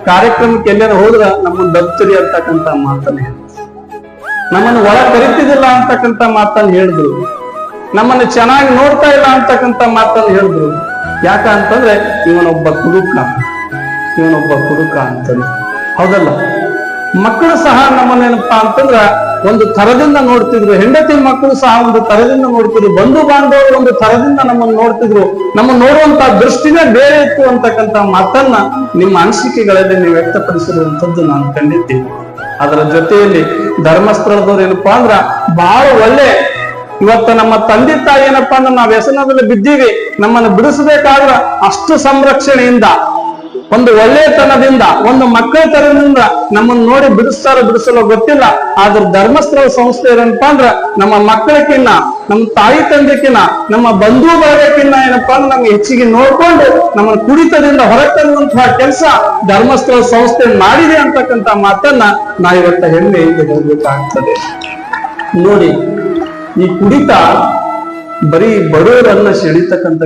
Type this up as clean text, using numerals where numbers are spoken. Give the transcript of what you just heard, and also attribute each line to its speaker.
Speaker 1: ಕಾರ್ಯಕ್ರಮಕ್ಕೆ ಎಲ್ಲಾರು ಹೋದ್ರ ನಮ್ಮನ್ನ ದಪ್ತರಿ ಅಂತಕ್ಕಂತ ಮಾತನ್ನ ಹೇಳಿದ್ರು. ನಮ್ಮನ್ನು ಒಳ ಕರಿತಿದಿಲ್ಲ ಅಂತಕ್ಕಂತ ಮಾತನ್ನ ಹೇಳಿದ್ರು. ನಮ್ಮನ್ನು ಚೆನ್ನಾಗಿ ನೋಡ್ತಾ ಇಲ್ಲ ಅಂತಕ್ಕಂತ ಮಾತನ್ನ ಹೇಳಿದ್ರು. ಯಾಕ ಅಂತಂದ್ರೆ ಇವನೊಬ್ಬ ಕುಡುಕ ಅಂತಂದ್ರೆ ಹೌದಲ್ಲ. ಮಕ್ಕಳು ಸಹ ನಮ್ಮನ್ನೇನಪ್ಪಾ ಅಂತಂದ್ರ ಒಂದು ತರದಿಂದ ನೋಡ್ತಿದ್ರು. ಹೆಂಡತಿ ಮಕ್ಕಳು ಸಹ ಒಂದು ತರದಿಂದ ನೋಡ್ತಿದ್ರು. ಬಂಧು ಬಾಂಧವರು ಒಂದು ತರದಿಂದ ನಮ್ಮನ್ನು ನೋಡ್ತಿದ್ರು. ನಮ್ಮನ್ನು ನೋಡುವಂತ ದೃಷ್ಟಿನೇ ಬೇರೆ ಇತ್ತು ಅಂತಕ್ಕಂತ ಮಾತನ್ನ ನಿಮ್ಮ ಅನಿಸಿಕೆಗಳಲ್ಲಿ ನೀವು ವ್ಯಕ್ತಪಡಿಸಿರುವಂತದ್ದು ನಾನು ಕಂಡಿದ್ದೀನಿ. ಅದರ ಜೊತೆಯಲ್ಲಿ ಧರ್ಮಸ್ಥಳದವ್ರು ಏನಪ್ಪಾ ಅಂದ್ರ ಬಹಳ ಒಳ್ಳೆ, ಇವತ್ತು ನಮ್ಮ ತಂದೆ ತಾಯಿ ಏನಪ್ಪಾ ಅಂದ್ರೆ ನಾವು ವ್ಯಸನದಲ್ಲಿ ಬಿದ್ದೀವಿ, ನಮ್ಮನ್ನು ಬಿಡಿಸಬೇಕಾದ್ರ ಅಷ್ಟು ಸಂರಕ್ಷಣೆಯಿಂದ, ಒಂದು ಒಳ್ಳೆತನದಿಂದ, ಒಂದು ಮಕ್ಕಳ ತರದಿಂದ ನಮ್ಮನ್ನು ನೋಡಿ ಬಿಡಿಸಲು ಗೊತ್ತಿಲ್ಲ. ಆದ್ರೆ ಧರ್ಮಸ್ಥಳ ಸಂಸ್ಥೆ ಏನಪ್ಪಾ ಅಂದ್ರ ನಮ್ಮ ಮಕ್ಕಳಕ್ಕಿನ್ನ, ನಮ್ಮ ತಾಯಿ ತಂದೆಕಿನ್ನ, ನಮ್ಮ ಬಂಧು ಬಳಗಕ್ಕಿನ್ನ ಏನಪ್ಪಾ ಅಂದ್ರೆ ನಮ್ಗೆ ಹೆಚ್ಚಿಗೆ ನೋಡ್ಕೊಂಡು ನಮ್ಮನ್ನು ಕುಡಿತದಿಂದ ಹೊರತನ್ನುವಂತಹ ಕೆಲಸ ಧರ್ಮಸ್ಥಳ ಸಂಸ್ಥೆ ಮಾಡಿದೆ ಅಂತಕ್ಕಂಥ ಮಾತನ್ನ ನಾವಿವತ್ತ ಹೆಮ್ಮೆಯಿಂದ ಹೇಳಬೇಕಾಗ್ತದೆ. ನೋಡಿ, ಈ ಕುಡಿತ ಬರೀ ಬಡವರನ್ನ ಸೆಳಿತಕ್ಕಂಥ